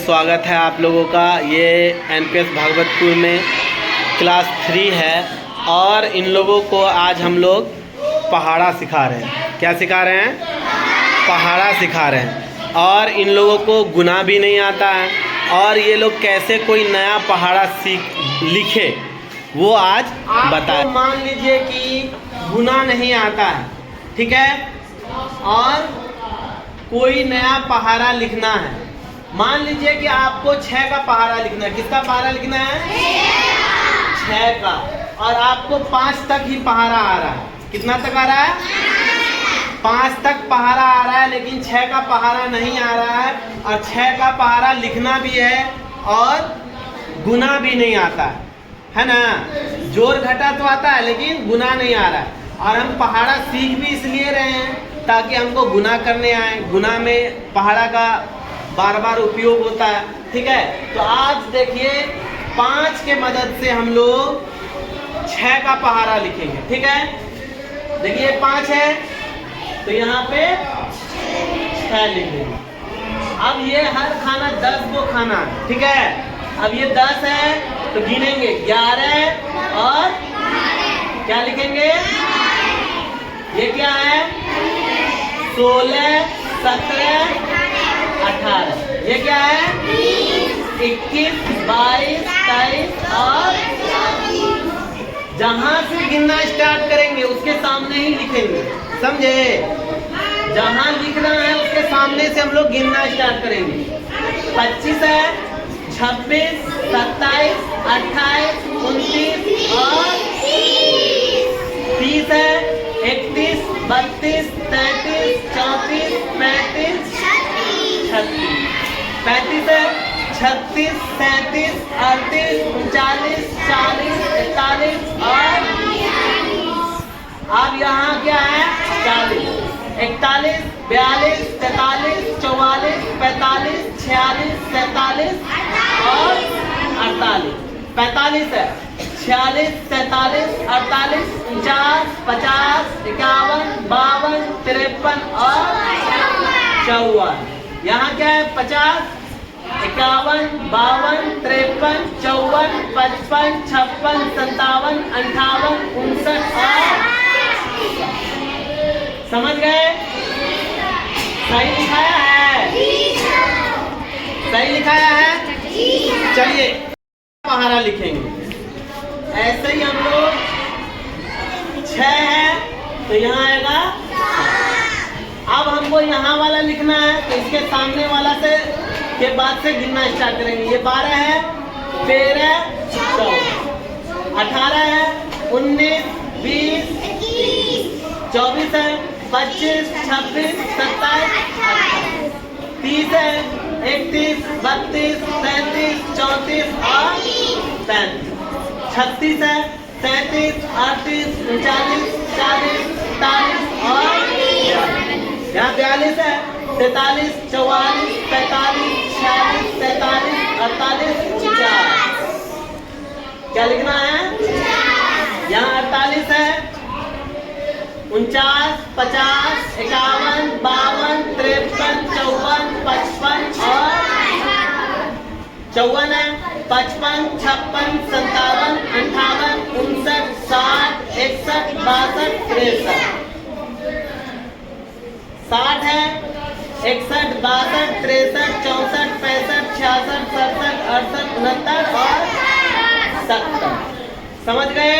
स्वागत है आप लोगों का। ये एनपीएस भागवतपुर में क्लास 3 है और इन लोगों को आज हम लोग पहाड़ा सिखा रहे हैं। क्या सिखा रहे हैं? पहाड़ा सिखा रहे हैं। और इन लोगों को गुना भी नहीं आता है और ये लोग कैसे कोई नया पहाड़ा लिखे वो आज बताएं। मान लीजिए कि गुना नहीं आता है, ठीक है, और कोई नया पहाड़ा लिखना है। मान लीजिए कि आपको 6 का पहाड़ा लिखना है। किसका पहाड़ा लिखना है? 6 का। और आपको 5 तक ही पहाड़ा आ रहा है। कितना तक आ रहा है? 5 तक पहाड़ा आ रहा है, लेकिन 6 का पहाड़ा नहीं आ रहा है। और 6 का पहाड़ा लिखना भी है और गुना भी नहीं आता है ना। जोड़ घटा तो आता है लेकिन गुना नहीं आ रहा है। और हम पहाड़ा सीख भी इसलिए रहे हैं ताकि हमको गुना करने आए। गुना में पहाड़ा का बार बार उपयोग होता है, ठीक है। तो आज देखिए 5 के मदद से हम लोग 6 का पहाड़ा लिखेंगे, ठीक है। देखिए 5 है तो यहाँ पे 6 लिख देंगे। अब ये हर खाना 10 को खाना है, ठीक है। अब ये 10 है तो गिनेंगे 11 और क्या लिखेंगे? ये क्या है? 16, 17, 18। ये क्या है? 21, 22, 23 और जहां से गिनना स्टार्ट करेंगे उसके सामने ही लिखेंगे, समझे? जहां लिखना है उसके सामने से हम लोग गिनना स्टार्ट करेंगे। 25 है, 26, 27, 28, 29 और 30 है, 31, 32, 33, 34, 35, 36, 35 है, 36, 37, 38, 39, 40, 41 और अब यहाँ क्या है? 40, 41, 42, 43, 44, 45, 46, 47 और 48। 45 है, 46, 47, 48, 49, 50, 51, 52, 53 और 54। यहाँ क्या है? 50, 51, 52, 53, 54, 55, 56, 57, 58, 59 और समझ गए? सही लिखाया है? सही लिखाया है? चलिए पहाड़ा लिखेंगे। ऐसे ही हम लोग 6 है तो यहाँ आएगा। अब हमको यहाँ वाला लिखना है तो इसके सामने वाला से के बाद से गिनना स्टार्ट करेंगे। ये 12 है, 13, 14, 18 है, 19, 20, 24 है, 25, 26, 27, 28, 30 है, 31, 32, 33, 34 और 35, 36 है, 37, 38, 39, 40, 41 और यहाँ 42 है, 43, 44, 45, 46, 47, 48, 49। क्या लिखना है? यहाँ 48 है, 49, 50, 51, 52, 53, 54, 55 और 54 है, 55, 56, 57, 58, 59, 60, 61, 62, 63। 60 है, 61, 62, 63, 64, 65, 66, 67, 68, 69 और 70। समझ गए?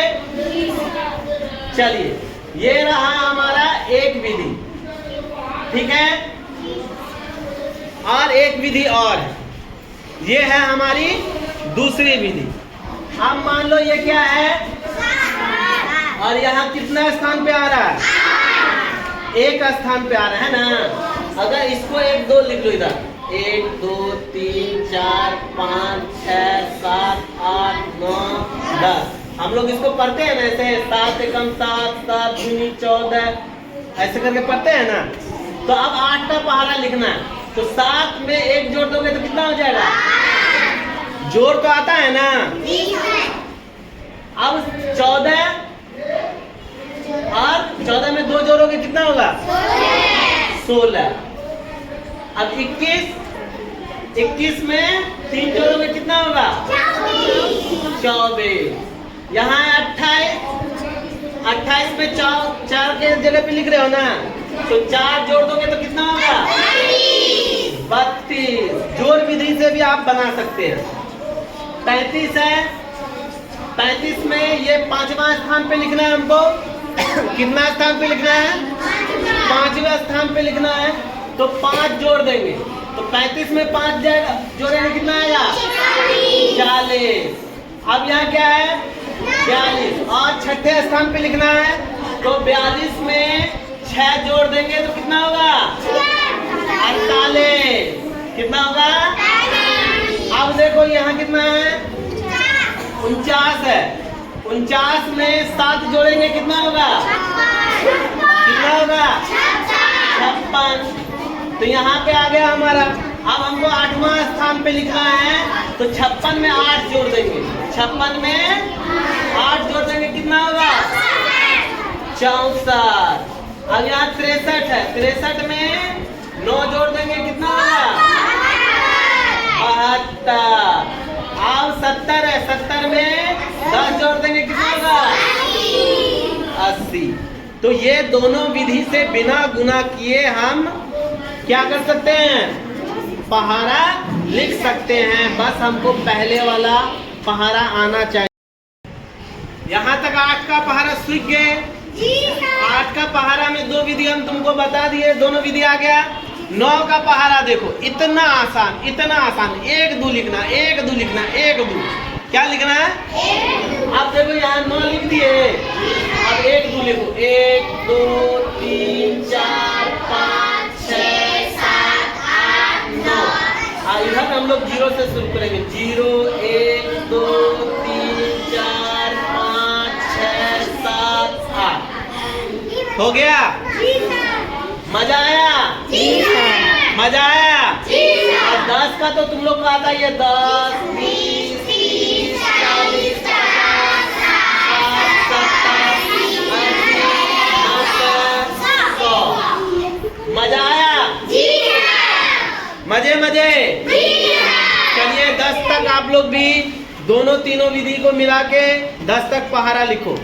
चलिए ये रहा हमारा एक विधि, ठीक है। और एक विधि और है, ये है हमारी दूसरी विधि। अब मान लो ये क्या है और यहाँ कितना स्थान पे आ रहा है? एक स्थान पे आ रहा है ना। अगर इसको 1, 2 लिख लो इधर, 1, 2, 3, 4, 5, 6, 7, 8, 9, 10। हम लोग इसको पढ़ते हैं ना ऐसे, 7 एकम 7, 7 दूनी 14 ऐसे करके पढ़ते हैं ना। तो अब 8 का पहाड़ा लिखना है तो 7 में 1 जोड़ दोगे तो कितना हो जाएगा? जोड़ तो आता है ना। अब 14 और 14 में 2 जोड़ोगे कितना होगा? 16। अब 21 21 में 3 जोड़ोगे कितना होगा? 24। यहाँ है 28। 28 में 4 के जगह पे लिख रहे हो ना, तो 4 जोड़ दोगे तो कितना होगा? 32। जोड़ विधि से भी आप बना सकते हैं। 35 है। 35 में ये 5वां स्थान पे लिखना है हमको। कितना स्थान पे लिखना है? 5वें स्थान पे लिखना है। तो 5 जोड़ देंगे, तो 35 में 5 जोड़ेंगे कितना आएगा? 40। अब यहाँ क्या है? 42। और 6ठे स्थान पे लिखना है, तो 42 में 6 जोड़ देंगे तो कितना होगा? 48। कितना होगा? अब देखो यहाँ कितना है? 49 है। 49 में 7 जोड़ेंगे कितना होगा? कितना होगा? 56। तो यहाँ पे आ गया हमारा। अब हमको 8वां स्थान पे लिखना है, तो 56 में 8 जोड़ देंगे। 56 में 8 जोड़ देंगे कितना होगा? 64। अब यहाँ 63 है। 63 में 9 जोड़ देंगे कितना होगा? 72। अब 70 है। 70 में 10 जोड़ देंगे कितना होगा? 80। तो ये दोनों विधि से बिना गुना किए हम क्या कर सकते हैं? पहाड़ा लिख सकते हैं। बस हमको पहले वाला पहाड़ा आना चाहिए। यहाँ तक 8 का पहाड़ा सीख गए। 8 का पहाड़ा में 2 विधि हम तुमको बता दिए, दोनों विधि आ गया। 9 का पहाड़ा देखो, इतना आसान, इतना आसान। 1 2 लिखना, 1 2 लिखना, 1 2 क्या लिखना है? अब देखो यहाँ 9 लिख दिए। अब 1 2 लिखो। 1 2 3 4 5 6 7 8 9। इधर हम लोग 0 से शुरू करेंगे। 0 1 2 3 4 5 6 7 8। हो गया? मजा आया? मजा आया? और 10 का तो तुम लोग को आता ही है। 10 20 30 40 50 60 70 80 100। मजा आया? मजे मजे। चलिए 10 तक आप लोग भी दोनों तीनों विधि को मिला के 10 तक पहाड़ा लिखो।